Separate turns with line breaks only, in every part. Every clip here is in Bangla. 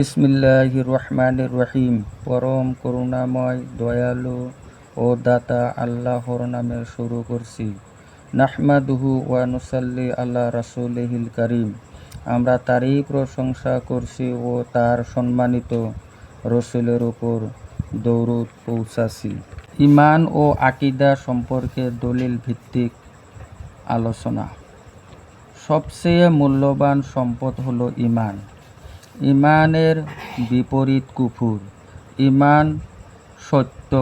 বিসমিল্লাহির রহমানির রহিম। পরম করুণাময়, দয়ালু ও দাতা আল্লাহর নামে শুরু করছি। নাহমাদুহু ওয়া নুসাল্লি আলা রাসূলিহিল কারীম। আমরা তারই প্রশংসা করছি ও তার সম্মানিত রসুলের উপর দরুদ পৌঁছাছি। ঈমান ও আকীদা সম্পর্কে দলিল ভিত্তিক আলোচনা। সবচেয়ে মূল্যবান সম্পদ হলো ঈমান। ঈমানের বিপরীত কুফর। ঈমান সত্য,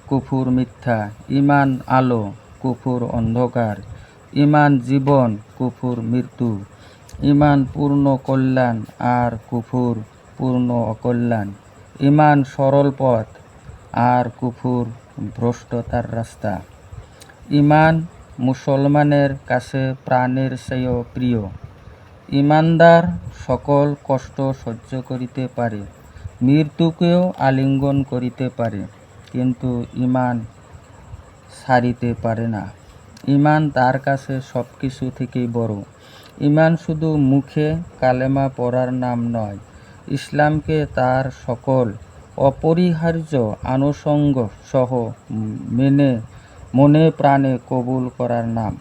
কুফর মিথ্যা। ঈমান আলো, কুফর অন্ধকার। ঈমান জীবন, কুফর মৃত্যু। ঈমান পূর্ণ কল্যাণ আর কুফর পূর্ণ অকল্যাণ। ঈমান সরল পথ আর কুফর ভ্রষ্টতার রাস্তা। ঈমান মুসলমানের কাছে প্রাণের চেয়েও প্রিয়। ঈমানদার সকল কষ্ট সহ্য করিতে পারে, মৃত্যুকেও আলিঙ্গন করিতে পারে, কিন্তু ঈমান ছাড়িতে পারে না। ঈমান তার কাছে সব কিছু থেকেই বড়। ঈমান শুধু মুখে কালেমা পড়ার নাম নয়, ইসলামকে তার সকল অপরিহার্য আনুষঙ্গ সহ মনে প্রাণে কবুল করার নাম।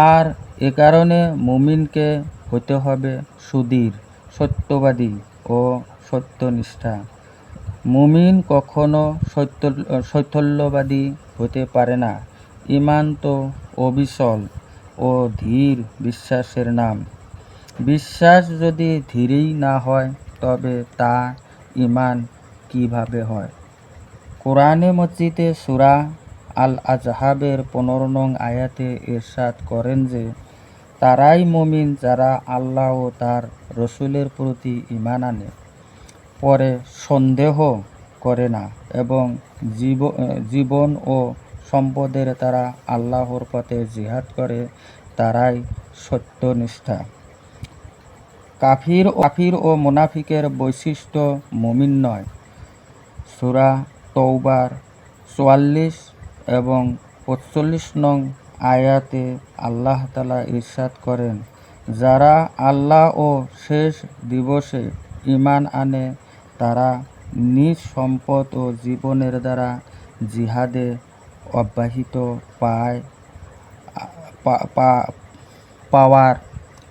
আর এ কারণে মুমিনকে হতে হবে সুদৃঢ়, সত্যবাদী ও সত্যনিষ্ঠা। মুমিন কখনো শৈথল্যবাদী হতে পারে না। ঈমান তো অবিচল ও ধীর বিশ্বাসের নাম। বিশ্বাস যদি ধীরই না হয়, তবে তা ঈমান কিভাবে হয়? কোরআনে মজিদে সূরা আল আজহাবের 15 নং আয়াতে ইরশাদ করেন যে, তারাই মুমিন যারা আল্লাহ ও তার রসুলের প্রতি ঈমান আনে, পরে সন্দেহ করে না এবং জীবন ও সম্পদের তারা আল্লাহর পথে জিহাদ করে, তারাই সত্যনিষ্ঠা। কাফির ও মুনাফিকের বৈশিষ্ট্য মুমিন নয়। সূরা তওবার 44 এবং 45 নং আয়াতে আল্লাহ তাআলা ইরশাদ করেন, যারা আল্লাহ ও শেষ দিবসে ঈমান আনে তারা নিজ সম্পদ ও জীবনের দ্বারা জিহাদে অব্যাহত পাওয়ার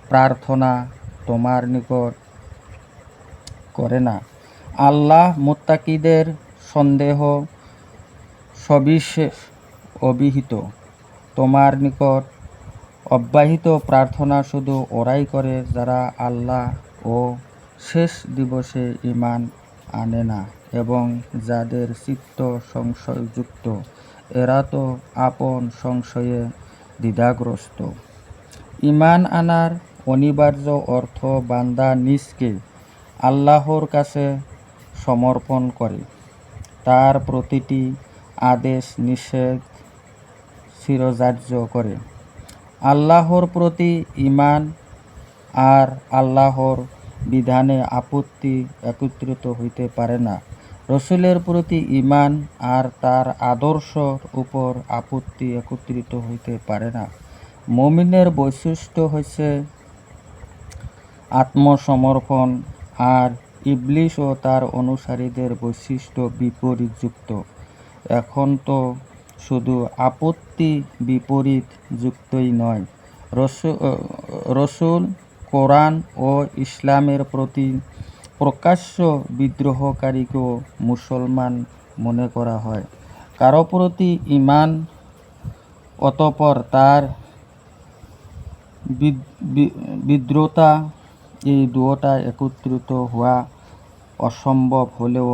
প্রার্থনা তোমার নিকট করে না। আল্লাহ মুত্তাকিদের সন্দেহ সবিশেষ অভিহিত। তোমার নিকট অব্যাহত প্রার্থনা শুধু ওরাই করে যারা আল্লাহ ও শেষ দিবসে ঈমান আনে না এবং যাদের চিত্ত সংশয়যুক্ত, এরা তো আপন সংশয়ে দ্বিধাগ্রস্ত। ঈমান আনার অনিবার্য অর্থ বান্দা নিজকে আল্লাহর কাছে সমর্পণ করে, তার প্রতিটি আদেশ নিষেধ শিরোধার্য করে। আল্লাহর প্রতি ঈমান আর আল্লাহর বিধানে আপত্তি একত্রিত হইতে পারে না। রসুলের প্রতি ঈমান আর তার আদর্শের উপর আপত্তি একত্রিত হইতে পারে না। মুমিনের বৈশিষ্ট্য হচ্ছে আত্মসমর্পণ, আর ইবলিস ও তার অনুসারীদের বৈশিষ্ট্য বিপরীতযুক্ত। এখন তো শুধু আপত্তি বিপরীত যুক্তই নয়, রসুল, কোরআন ও ইসলামের প্রতি প্রকাশ্য বিদ্রোহকারীকেও মুসলমান মনে করা হয়। কারো প্রতি ঈমান অতঃপর তার বিদ্রোহতা, এই দুয়োটা একত্রিত হওয়া অসম্ভব হলেও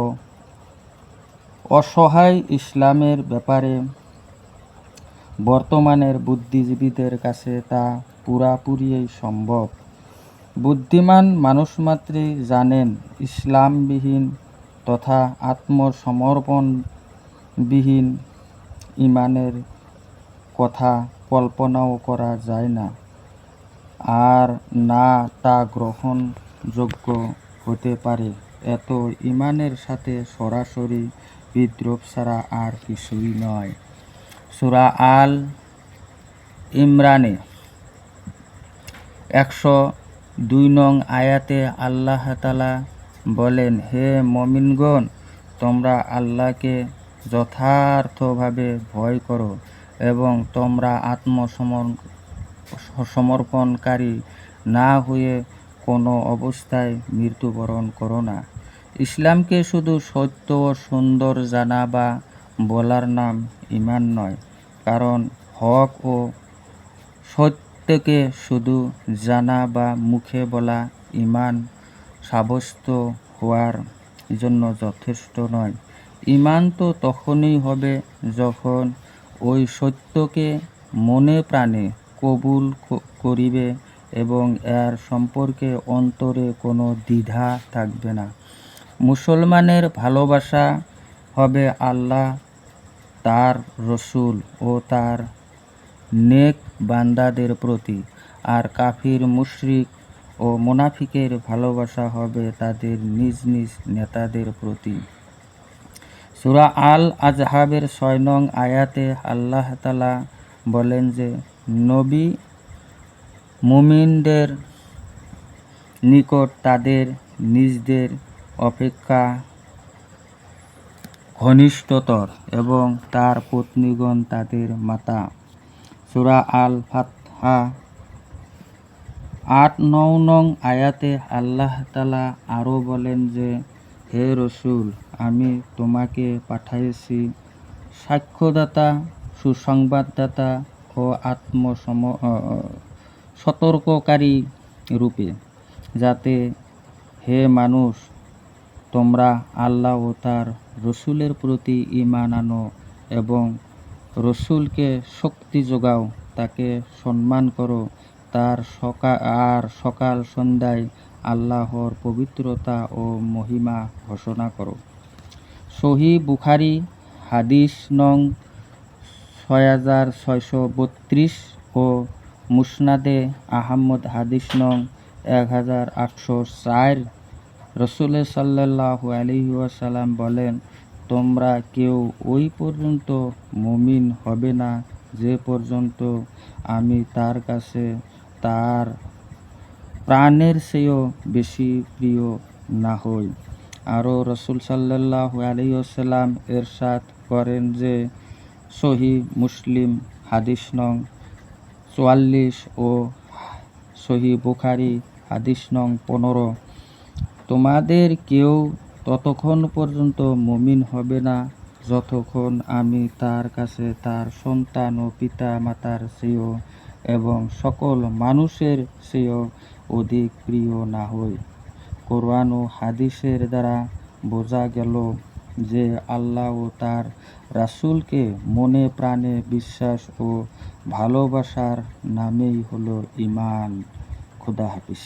অসহায় ইসলামের ব্যাপারে বর্তমানের বুদ্ধিজীবীদের কাছে তা পুরাপুরিই সম্ভব। বুদ্ধিমান মানুষমাত্রই জানেন ইসলামবিহীন তথা আত্মসমর্পণবিহীন ঈমানের কথা কল্পনাও করা যায় না, আর না তা গ্রহণযোগ্য হতে পারে। এত ঈমানের সাথে সরাসরি বিদ্রোহ ছাড়া আর কিছুই নয়। সূরা আল ইমরানে 2 নং আয়াতে আল্লাহ তাআলা বলেন, হে মুমিনগণ, তোমরা আল্লাহকে যথার্থভাবে ভয় করো এবং তোমরা আত্মসমর্পণকারী না হয়ে কোনো অবস্থায় মৃত্যুবরণ করো না। ইসলামকে শুধু সত্য ও সুন্দর জানা বা বলার নাম ঈমান নয়, কারণ হক ও সত্যকে শুধু জানা বা মুখে বলা ঈমান সাব্যস্ত হওয়ার জন্য যথেষ্ট নয়। ঈমান তো তখনই হবে যখন ওই সত্যকে মনে প্রাণে কবুল করিবে এবং এর সম্পর্কে অন্তরে কোনো দ্বিধা থাকবে না। মুসলমানের ভালোবাসা হবে আল্লাহ, তার রসূল ও তার নেক বান্দাদের প্রতি, আর কাফির, মুশরিক ও মুনাফিকের ভালোবাসা হবে তাদের নিজ নিজ নেতাদের প্রতি। সূরা আল আহজাবের 6 নং আয়াতে আল্লাহ তাআলা বলেন যে, নবী মুমিনদের নিকট তাদের নিজদের অপেক্ষা ঘনিষ্ঠতর এবং তার পত্নীগণ তাদের মাতা। সূরা আল ফাতহা 8-9 নং আয়াতে আল্লাহ তাআলা আরও বলেন যে, হে রসূল, আমি তোমাকে পাঠাইছি সাক্ষ্যদাতা, সুসংবাদদাতা ও সতর্ককারী রূপে, যাতে হে মানুষ, তোমরা আল্লাহ ও তার রসূলের প্রতি ঈমান আনো এবং রসূলকে শক্তি যোগাও, তাকে সম্মান করো, তার সকাল সন্ধ্যায় আল্লাহর পবিত্রতা ও মহিমা ঘোষণা করো। সহিহ বুখারী হাদিস নং 6632 ও মুসনাদে আহমদ হাদিস নং 1804 রাসূল সাল্লাল্লাহু আলাইহি ওয়াসাল্লাম বলেন, তোমরা কেউ ওই পর্যন্ত মুমিন হবে না যে পর্যন্ত আমি তার কাছে তার প্রাণের চেয়েও বেশি প্রিয় না হই। আরও রাসূল সাল্লাল্লাহু আলাইহি ওয়াসাল্লাম ইরশাদ করেন যে, সহিহ মুসলিম হাদিস নং 44 ও সহিহ বুখারী হাদিস নং 15, তোমাদের কেউ ততক্ষণ পর্যন্ত মুমিন হবে না যতক্ষণ আমি তার কাছে তার সন্তান ও পিতা মাতার চেয়েও এবং সকল মানুষের চেয়েও অধিক প্রিয় না হই। কোরআন ও হাদিসের দ্বারা বোঝা গেল যে আল্লাহ ও তার রাসূলকে মনে প্রাণে বিশ্বাস ও ভালোবাসার নামই হলো ঈমান। খোদা হাফেজ।